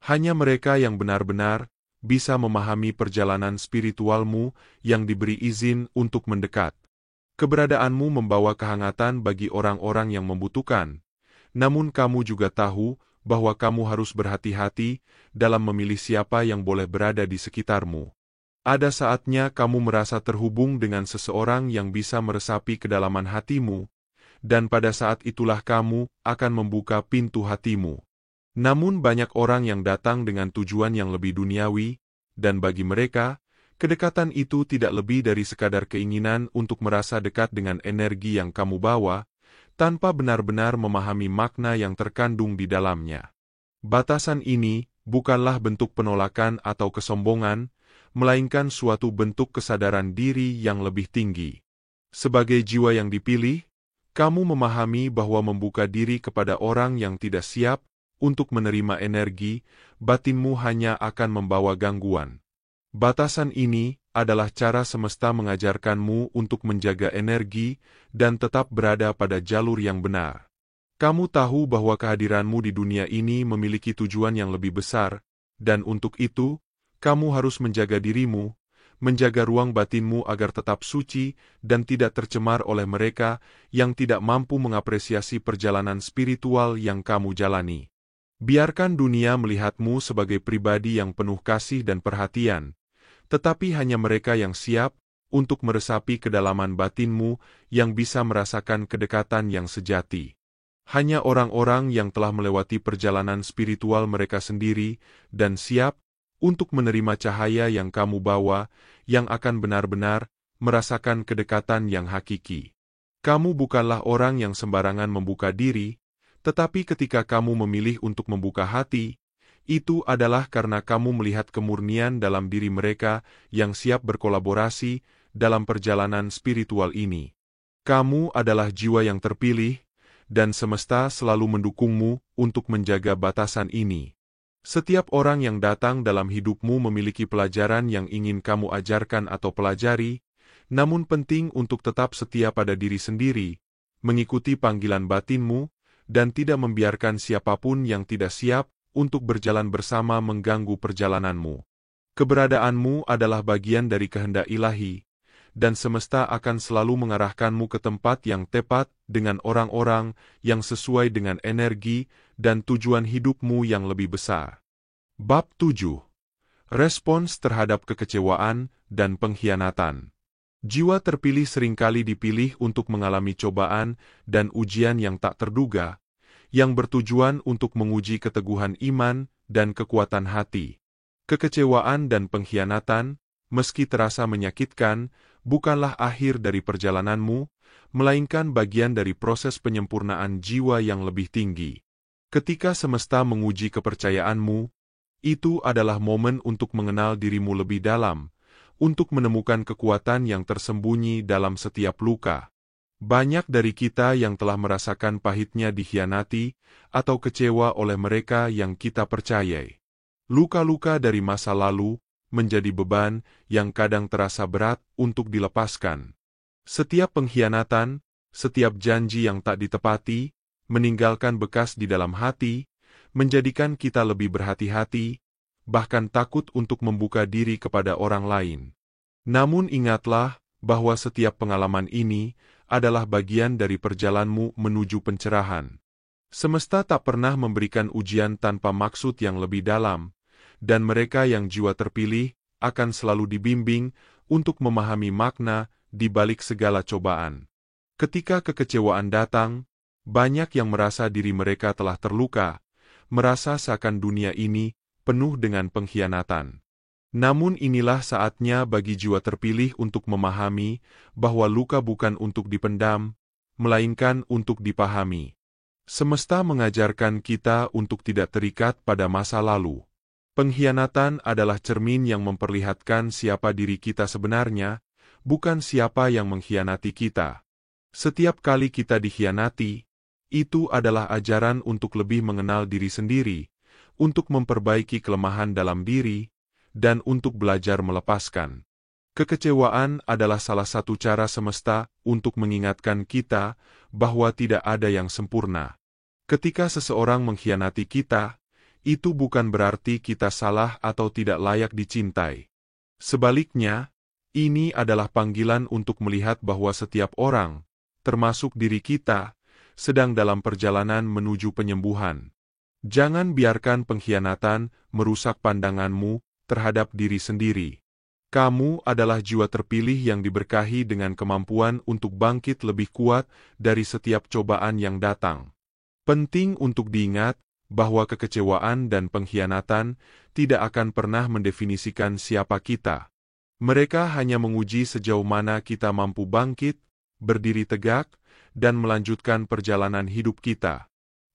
Hanya mereka yang benar-benar bisa memahami perjalanan spiritualmu yang diberi izin untuk mendekat. Keberadaanmu membawa kehangatan bagi orang-orang yang membutuhkan, namun kamu juga tahu bahwa kamu harus berhati-hati dalam memilih siapa yang boleh berada di sekitarmu. Ada saatnya kamu merasa terhubung dengan seseorang yang bisa meresapi kedalaman hatimu, dan pada saat itulah kamu akan membuka pintu hatimu. Namun banyak orang yang datang dengan tujuan yang lebih duniawi, dan bagi mereka, kedekatan itu tidak lebih dari sekadar keinginan untuk merasa dekat dengan energi yang kamu bawa, tanpa benar-benar memahami makna yang terkandung di dalamnya. Batasan ini bukanlah bentuk penolakan atau kesombongan, melainkan suatu bentuk kesadaran diri yang lebih tinggi. Sebagai jiwa yang dipilih, kamu memahami bahwa membuka diri kepada orang yang tidak siap untuk menerima energi, batinmu hanya akan membawa gangguan. Batasan ini adalah cara semesta mengajarkanmu untuk menjaga energi dan tetap berada pada jalur yang benar. Kamu tahu bahwa kehadiranmu di dunia ini memiliki tujuan yang lebih besar, dan untuk itu, kamu harus menjaga dirimu, menjaga ruang batinmu agar tetap suci dan tidak tercemar oleh mereka yang tidak mampu mengapresiasi perjalanan spiritual yang kamu jalani. Biarkan dunia melihatmu sebagai pribadi yang penuh kasih dan perhatian, tetapi hanya mereka yang siap untuk meresapi kedalaman batinmu yang bisa merasakan kedekatan yang sejati. Hanya orang-orang yang telah melewati perjalanan spiritual mereka sendiri dan siap untuk menerima cahaya yang kamu bawa, yang akan benar-benar merasakan kedekatan yang hakiki. Kamu bukanlah orang yang sembarangan membuka diri, tetapi ketika kamu memilih untuk membuka hati, itu adalah karena kamu melihat kemurnian dalam diri mereka yang siap berkolaborasi dalam perjalanan spiritual ini. Kamu adalah jiwa yang terpilih, dan semesta selalu mendukungmu untuk menjaga batasan ini. Setiap orang yang datang dalam hidupmu memiliki pelajaran yang ingin kamu ajarkan atau pelajari, namun penting untuk tetap setia pada diri sendiri, mengikuti panggilan batinmu, dan tidak membiarkan siapapun yang tidak siap untuk berjalan bersama mengganggu perjalananmu. Keberadaanmu adalah bagian dari kehendak ilahi, dan semesta akan selalu mengarahkanmu ke tempat yang tepat dengan orang-orang yang sesuai dengan energi dan tujuan hidupmu yang lebih besar. Bab 7. Respons terhadap kekecewaan dan pengkhianatan. Jiwa terpilih seringkali dipilih untuk mengalami cobaan dan ujian yang tak terduga, yang bertujuan untuk menguji keteguhan iman dan kekuatan hati. Kekecewaan dan pengkhianatan, meski terasa menyakitkan, bukanlah akhir dari perjalananmu, melainkan bagian dari proses penyempurnaan jiwa yang lebih tinggi. Ketika semesta menguji kepercayaanmu, itu adalah momen untuk mengenal dirimu lebih dalam, untuk menemukan kekuatan yang tersembunyi dalam setiap luka. Banyak dari kita yang telah merasakan pahitnya dikhianati atau kecewa oleh mereka yang kita percayai. Luka-luka dari masa lalu menjadi beban yang kadang terasa berat untuk dilepaskan. Setiap pengkhianatan, setiap janji yang tak ditepati, meninggalkan bekas di dalam hati, menjadikan kita lebih berhati-hati, bahkan takut untuk membuka diri kepada orang lain. Namun ingatlah bahwa setiap pengalaman ini adalah bagian dari perjalananmu menuju pencerahan. Semesta tak pernah memberikan ujian tanpa maksud yang lebih dalam, dan mereka yang jiwa terpilih akan selalu dibimbing untuk memahami makna di balik segala cobaan. Ketika kekecewaan datang, banyak yang merasa diri mereka telah terluka, merasa seakan dunia ini penuh dengan pengkhianatan. Namun inilah saatnya bagi jiwa terpilih untuk memahami bahwa luka bukan untuk dipendam, melainkan untuk dipahami. Semesta mengajarkan kita untuk tidak terikat pada masa lalu. Pengkhianatan adalah cermin yang memperlihatkan siapa diri kita sebenarnya, bukan siapa yang mengkhianati kita. Setiap kali kita dikhianati, itu adalah ajaran untuk lebih mengenal diri sendiri, untuk memperbaiki kelemahan dalam diri, dan untuk belajar melepaskan. Kekecewaan adalah salah satu cara semesta untuk mengingatkan kita bahwa tidak ada yang sempurna. Ketika seseorang mengkhianati kita, itu bukan berarti kita salah atau tidak layak dicintai. Sebaliknya, ini adalah panggilan untuk melihat bahwa setiap orang, termasuk diri kita, sedang dalam perjalanan menuju penyembuhan. Jangan biarkan pengkhianatan merusak pandanganmu terhadap diri sendiri. Kamu adalah jiwa terpilih yang diberkahi dengan kemampuan untuk bangkit lebih kuat dari setiap cobaan yang datang. Penting untuk diingat bahwa kekecewaan dan pengkhianatan tidak akan pernah mendefinisikan siapa kita. Mereka hanya menguji sejauh mana kita mampu bangkit, berdiri tegak, dan melanjutkan perjalanan hidup kita.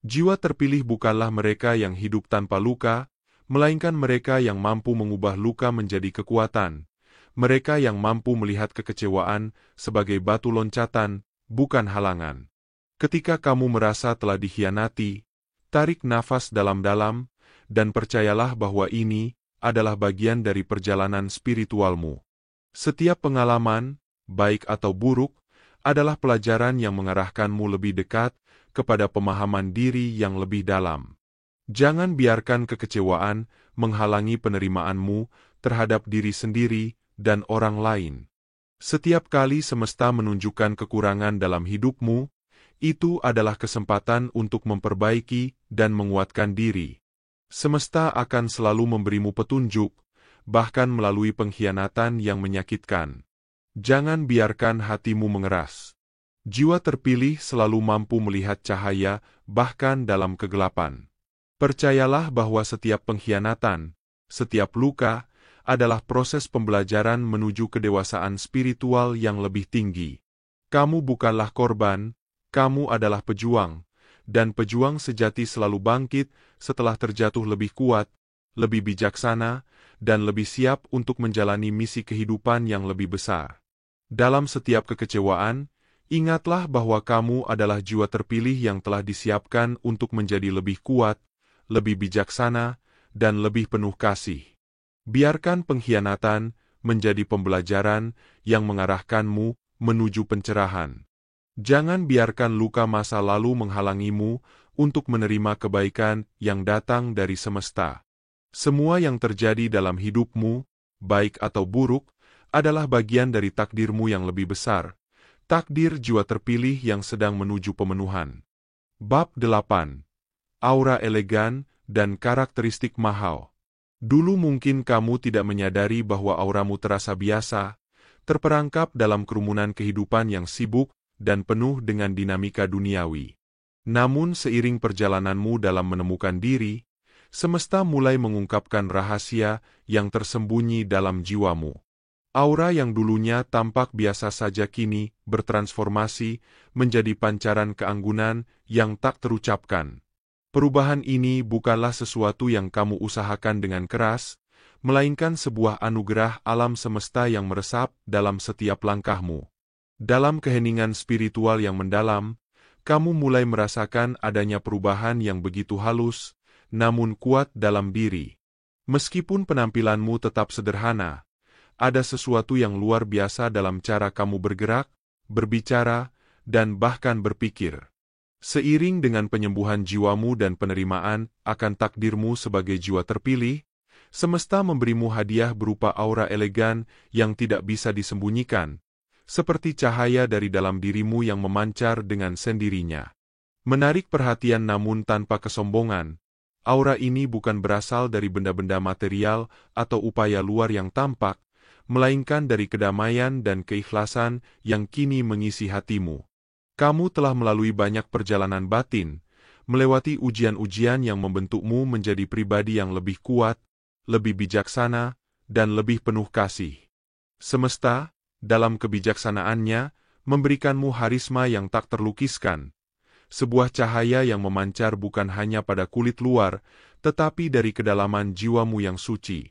Jiwa terpilih bukanlah mereka yang hidup tanpa luka, melainkan mereka yang mampu mengubah luka menjadi kekuatan. Mereka yang mampu melihat kekecewaan sebagai batu loncatan, bukan halangan. Ketika kamu merasa telah dikhianati, tarik nafas dalam-dalam, dan percayalah bahwa ini adalah bagian dari perjalanan spiritualmu. Setiap pengalaman, baik atau buruk, adalah pelajaran yang mengarahkanmu lebih dekat kepada pemahaman diri yang lebih dalam. Jangan biarkan kekecewaan menghalangi penerimaanmu terhadap diri sendiri dan orang lain. Setiap kali semesta menunjukkan kekurangan dalam hidupmu, itu adalah kesempatan untuk memperbaiki dan menguatkan diri. Semesta akan selalu memberimu petunjuk, bahkan melalui pengkhianatan yang menyakitkan. Jangan biarkan hatimu mengeras. Jiwa terpilih selalu mampu melihat cahaya, bahkan dalam kegelapan. Percayalah bahwa setiap pengkhianatan, setiap luka, adalah proses pembelajaran menuju kedewasaan spiritual yang lebih tinggi. Kamu bukanlah korban, kamu adalah pejuang, dan pejuang sejati selalu bangkit setelah terjatuh lebih kuat, lebih bijaksana, dan lebih siap untuk menjalani misi kehidupan yang lebih besar. Dalam setiap kekecewaan, ingatlah bahwa kamu adalah jiwa terpilih yang telah disiapkan untuk menjadi lebih kuat, lebih bijaksana, dan lebih penuh kasih. Biarkan pengkhianatan menjadi pembelajaran yang mengarahkanmu menuju pencerahan. Jangan biarkan luka masa lalu menghalangimu untuk menerima kebaikan yang datang dari semesta. Semua yang terjadi dalam hidupmu, baik atau buruk, adalah bagian dari takdirmu yang lebih besar, takdir jiwa terpilih yang sedang menuju pemenuhan. Bab 8. Aura elegan dan karakteristik mahal. Dulu mungkin kamu tidak menyadari bahwa auramu terasa biasa, terperangkap dalam kerumunan kehidupan yang sibuk dan penuh dengan dinamika duniawi. Namun seiring perjalananmu dalam menemukan diri, semesta mulai mengungkapkan rahasia yang tersembunyi dalam jiwamu. Aura yang dulunya tampak biasa saja kini bertransformasi menjadi pancaran keanggunan yang tak terucapkan. Perubahan ini bukanlah sesuatu yang kamu usahakan dengan keras, melainkan sebuah anugerah alam semesta yang meresap dalam setiap langkahmu. Dalam keheningan spiritual yang mendalam, kamu mulai merasakan adanya perubahan yang begitu halus, namun kuat dalam diri. Meskipun penampilanmu tetap sederhana, ada sesuatu yang luar biasa dalam cara kamu bergerak, berbicara, dan bahkan berpikir. Seiring dengan penyembuhan jiwamu dan penerimaan akan takdirmu sebagai jiwa terpilih, semesta memberimu hadiah berupa aura elegan yang tidak bisa disembunyikan, seperti cahaya dari dalam dirimu yang memancar dengan sendirinya. Menarik perhatian namun tanpa kesombongan, aura ini bukan berasal dari benda-benda material atau upaya luar yang tampak, melainkan dari kedamaian dan keikhlasan yang kini mengisi hatimu. Kamu telah melalui banyak perjalanan batin, melewati ujian-ujian yang membentukmu menjadi pribadi yang lebih kuat, lebih bijaksana, dan lebih penuh kasih. Semesta, dalam kebijaksanaannya, memberikanmu harisma yang tak terlukiskan, sebuah cahaya yang memancar bukan hanya pada kulit luar, tetapi dari kedalaman jiwamu yang suci.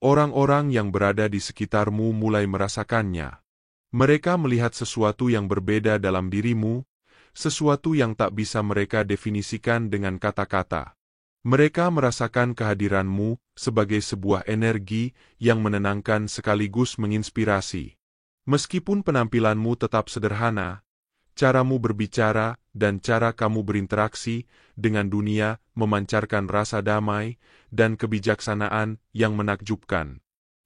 Orang-orang yang berada di sekitarmu mulai merasakannya. Mereka melihat sesuatu yang berbeda dalam dirimu, sesuatu yang tak bisa mereka definisikan dengan kata-kata. Mereka merasakan kehadiranmu sebagai sebuah energi yang menenangkan sekaligus menginspirasi. Meskipun penampilanmu tetap sederhana, caramu berbicara dan cara kamu berinteraksi dengan dunia memancarkan rasa damai dan kebijaksanaan yang menakjubkan.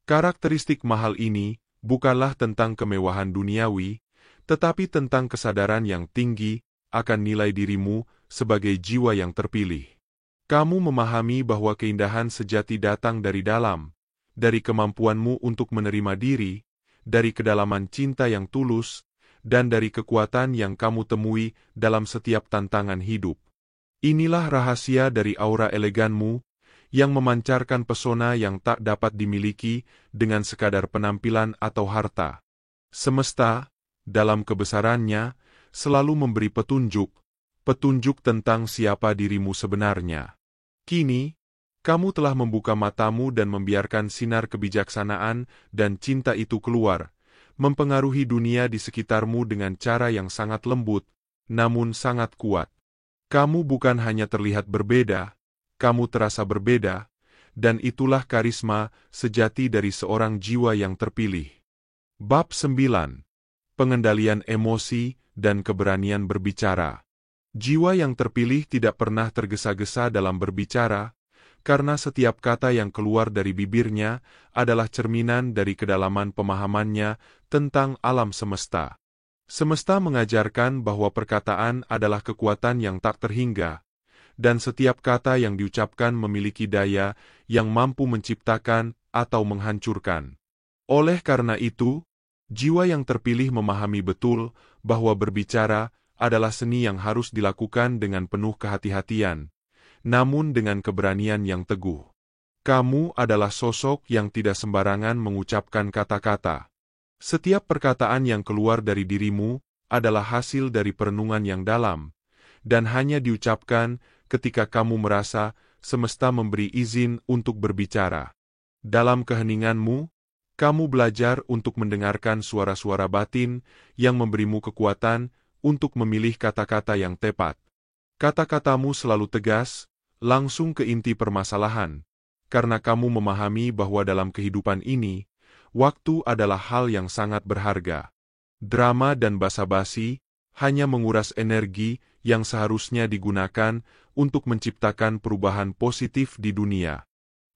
Karakteristik mahal ini bukanlah tentang kemewahan duniawi, tetapi tentang kesadaran yang tinggi akan nilai dirimu sebagai jiwa yang terpilih. Kamu memahami bahwa keindahan sejati datang dari dalam, dari kemampuanmu untuk menerima diri, dari kedalaman cinta yang tulus, dan dari kekuatan yang kamu temui dalam setiap tantangan hidup. Inilah rahasia dari aura eleganmu, yang memancarkan pesona yang tak dapat dimiliki dengan sekadar penampilan atau harta. Semesta, dalam kebesarannya, selalu memberi petunjuk tentang siapa dirimu sebenarnya. Kini, kamu telah membuka matamu dan membiarkan sinar kebijaksanaan dan cinta itu keluar, mempengaruhi dunia di sekitarmu dengan cara yang sangat lembut, namun sangat kuat. Kamu bukan hanya terlihat berbeda, kamu terasa berbeda, dan itulah karisma sejati dari seorang jiwa yang terpilih. Bab 9. Pengendalian emosi dan keberanian berbicara. Jiwa yang terpilih tidak pernah tergesa-gesa dalam berbicara, karena setiap kata yang keluar dari bibirnya adalah cerminan dari kedalaman pemahamannya tentang alam semesta. Semesta mengajarkan bahwa perkataan adalah kekuatan yang tak terhingga, dan setiap kata yang diucapkan memiliki daya yang mampu menciptakan atau menghancurkan. Oleh karena itu, jiwa yang terpilih memahami betul bahwa berbicara adalah seni yang harus dilakukan dengan penuh kehati-hatian, namun dengan keberanian yang teguh. Kamu adalah sosok yang tidak sembarangan mengucapkan kata-kata. Setiap perkataan yang keluar dari dirimu adalah hasil dari perenungan yang dalam, dan hanya diucapkan ketika kamu merasa semesta memberi izin untuk berbicara. Dalam keheninganmu, kamu belajar untuk mendengarkan suara-suara batin yang memberimu kekuatan untuk memilih kata-kata yang tepat. Kata-katamu selalu tegas, langsung ke inti permasalahan, karena kamu memahami bahwa dalam kehidupan ini, waktu adalah hal yang sangat berharga. Drama dan basa-basi hanya menguras energi yang seharusnya digunakan untuk menciptakan perubahan positif di dunia.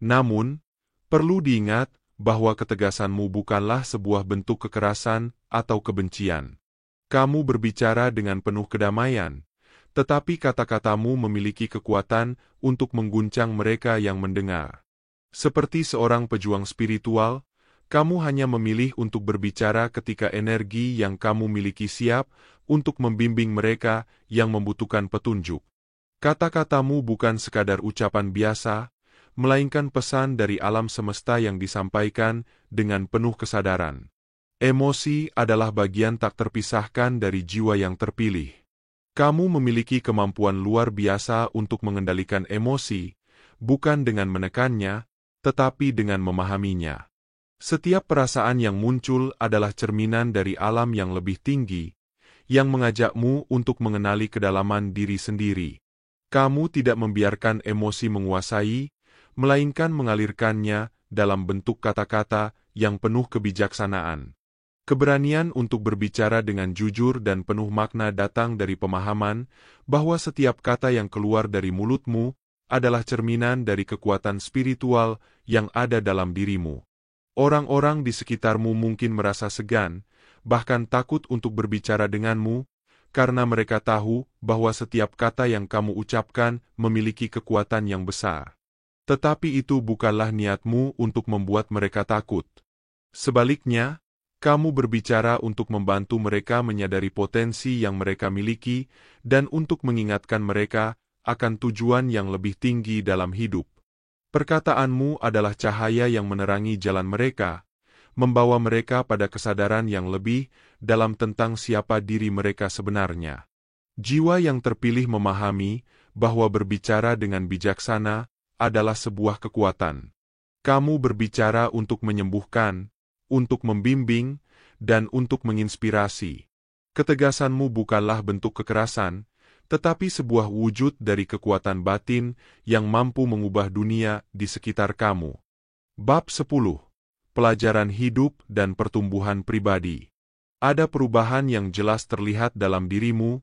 Namun, perlu diingat bahwa ketegasanmu bukanlah sebuah bentuk kekerasan atau kebencian. Kamu berbicara dengan penuh kedamaian, tetapi kata-katamu memiliki kekuatan untuk mengguncang mereka yang mendengar. Seperti seorang pejuang spiritual, kamu hanya memilih untuk berbicara ketika energi yang kamu miliki siap untuk membimbing mereka yang membutuhkan petunjuk. Kata-katamu bukan sekadar ucapan biasa, melainkan pesan dari alam semesta yang disampaikan dengan penuh kesadaran. Emosi adalah bagian tak terpisahkan dari jiwa yang terpilih. Kamu memiliki kemampuan luar biasa untuk mengendalikan emosi, bukan dengan menekannya, tetapi dengan memahaminya. Setiap perasaan yang muncul adalah cerminan dari alam yang lebih tinggi, yang mengajakmu untuk mengenali kedalaman diri sendiri. Kamu tidak membiarkan emosi menguasai, melainkan mengalirkannya dalam bentuk kata-kata yang penuh kebijaksanaan. Keberanian untuk berbicara dengan jujur dan penuh makna datang dari pemahaman bahwa setiap kata yang keluar dari mulutmu adalah cerminan dari kekuatan spiritual yang ada dalam dirimu. Orang-orang di sekitarmu mungkin merasa segan, bahkan takut untuk berbicara denganmu, karena mereka tahu bahwa setiap kata yang kamu ucapkan memiliki kekuatan yang besar. Tetapi itu bukanlah niatmu untuk membuat mereka takut. Sebaliknya, kamu berbicara untuk membantu mereka menyadari potensi yang mereka miliki dan untuk mengingatkan mereka akan tujuan yang lebih tinggi dalam hidup. Perkataanmu adalah cahaya yang menerangi jalan mereka, membawa mereka pada kesadaran yang lebih dalam tentang siapa diri mereka sebenarnya. Jiwa yang terpilih memahami bahwa berbicara dengan bijaksana adalah sebuah kekuatan. Kamu berbicara untuk menyembuhkan, untuk membimbing, dan untuk menginspirasi. Ketegasanmu bukanlah bentuk kekerasan, tetapi sebuah wujud dari kekuatan batin yang mampu mengubah dunia di sekitar kamu. Bab 10. Pelajaran hidup dan pertumbuhan pribadi. Ada perubahan yang jelas terlihat dalam dirimu,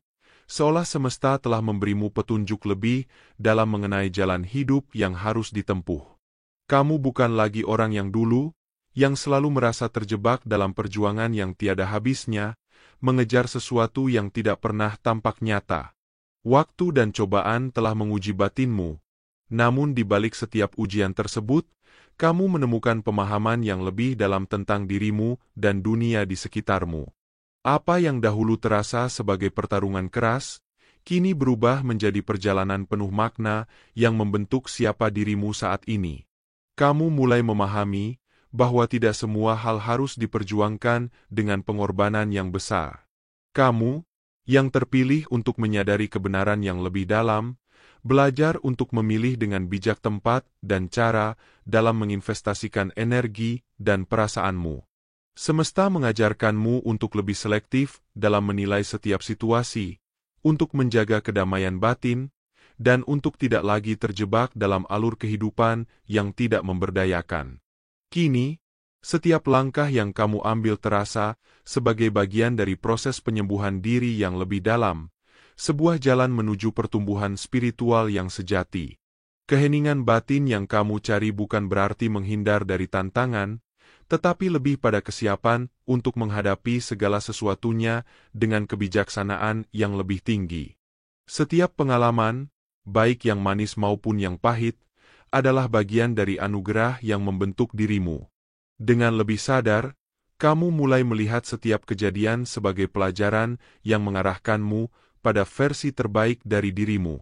seolah semesta telah memberimu petunjuk lebih dalam mengenai jalan hidup yang harus ditempuh. Kamu bukan lagi orang yang dulu, yang selalu merasa terjebak dalam perjuangan yang tiada habisnya, mengejar sesuatu yang tidak pernah tampak nyata. Waktu dan cobaan telah menguji batinmu, namun di balik setiap ujian tersebut, kamu menemukan pemahaman yang lebih dalam tentang dirimu dan dunia di sekitarmu. Apa yang dahulu terasa sebagai pertarungan keras, kini berubah menjadi perjalanan penuh makna yang membentuk siapa dirimu saat ini. Kamu mulai memahami bahwa tidak semua hal harus diperjuangkan dengan pengorbanan yang besar. Kamu, yang terpilih untuk menyadari kebenaran yang lebih dalam, belajar untuk memilih dengan bijak tempat dan cara dalam menginvestasikan energi dan perasaanmu. Semesta mengajarkanmu untuk lebih selektif dalam menilai setiap situasi, untuk menjaga kedamaian batin, dan untuk tidak lagi terjebak dalam alur kehidupan yang tidak memberdayakan. Kini, setiap langkah yang kamu ambil terasa sebagai bagian dari proses penyembuhan diri yang lebih dalam, sebuah jalan menuju pertumbuhan spiritual yang sejati. Keheningan batin yang kamu cari bukan berarti menghindar dari tantangan, tetapi lebih pada kesiapan untuk menghadapi segala sesuatunya dengan kebijaksanaan yang lebih tinggi. Setiap pengalaman, baik yang manis maupun yang pahit, adalah bagian dari anugerah yang membentuk dirimu. Dengan lebih sadar, kamu mulai melihat setiap kejadian sebagai pelajaran yang mengarahkanmu pada versi terbaik dari dirimu.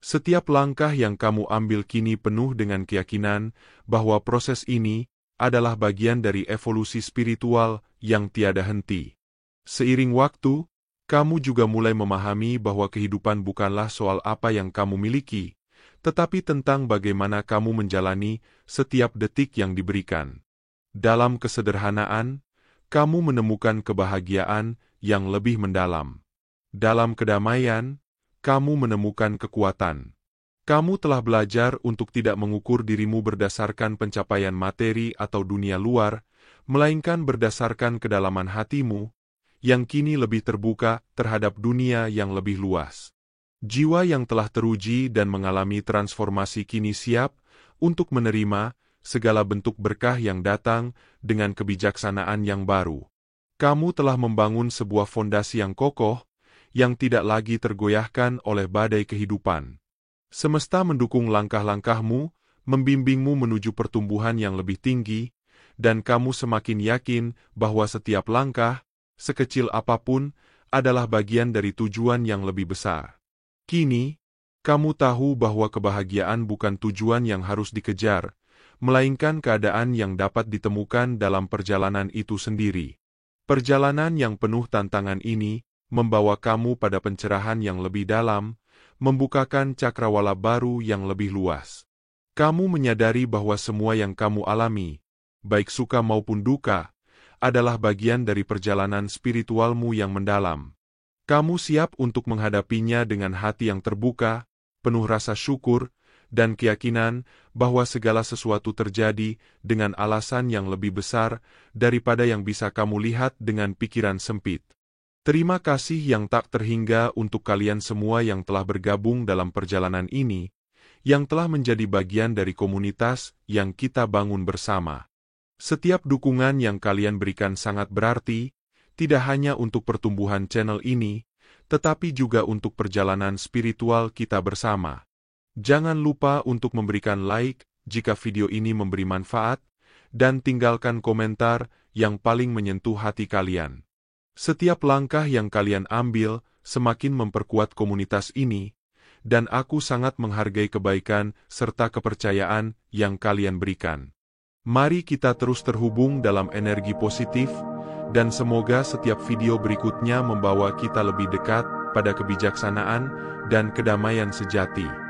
Setiap langkah yang kamu ambil kini penuh dengan keyakinan bahwa proses ini adalah bagian dari evolusi spiritual yang tiada henti. Seiring waktu, kamu juga mulai memahami bahwa kehidupan bukanlah soal apa yang kamu miliki, tetapi tentang bagaimana kamu menjalani setiap detik yang diberikan. Dalam kesederhanaan, kamu menemukan kebahagiaan yang lebih mendalam. Dalam kedamaian, kamu menemukan kekuatan. Kamu telah belajar untuk tidak mengukur dirimu berdasarkan pencapaian materi atau dunia luar, melainkan berdasarkan kedalaman hatimu, yang kini lebih terbuka terhadap dunia yang lebih luas. Jiwa yang telah teruji dan mengalami transformasi kini siap untuk menerima segala bentuk berkah yang datang dengan kebijaksanaan yang baru. Kamu telah membangun sebuah fondasi yang kokoh, yang tidak lagi tergoyahkan oleh badai kehidupan. Semesta mendukung langkah-langkahmu, membimbingmu menuju pertumbuhan yang lebih tinggi, dan kamu semakin yakin bahwa setiap langkah, sekecil apapun, adalah bagian dari tujuan yang lebih besar. Kini, kamu tahu bahwa kebahagiaan bukan tujuan yang harus dikejar, melainkan keadaan yang dapat ditemukan dalam perjalanan itu sendiri. Perjalanan yang penuh tantangan ini membawa kamu pada pencerahan yang lebih dalam, membukakan cakrawala baru yang lebih luas. Kamu menyadari bahwa semua yang kamu alami, baik suka maupun duka, adalah bagian dari perjalanan spiritualmu yang mendalam. Kamu siap untuk menghadapinya dengan hati yang terbuka, penuh rasa syukur, dan keyakinan bahwa segala sesuatu terjadi dengan alasan yang lebih besar daripada yang bisa kamu lihat dengan pikiran sempit. Terima kasih yang tak terhingga untuk kalian semua yang telah bergabung dalam perjalanan ini, yang telah menjadi bagian dari komunitas yang kita bangun bersama. Setiap dukungan yang kalian berikan sangat berarti, tidak hanya untuk pertumbuhan channel ini, tetapi juga untuk perjalanan spiritual kita bersama. Jangan lupa untuk memberikan like jika video ini memberi manfaat, dan tinggalkan komentar yang paling menyentuh hati kalian. Setiap langkah yang kalian ambil semakin memperkuat komunitas ini, dan aku sangat menghargai kebaikan serta kepercayaan yang kalian berikan. Mari kita terus terhubung dalam energi positif, dan semoga setiap video berikutnya membawa kita lebih dekat pada kebijaksanaan dan kedamaian sejati.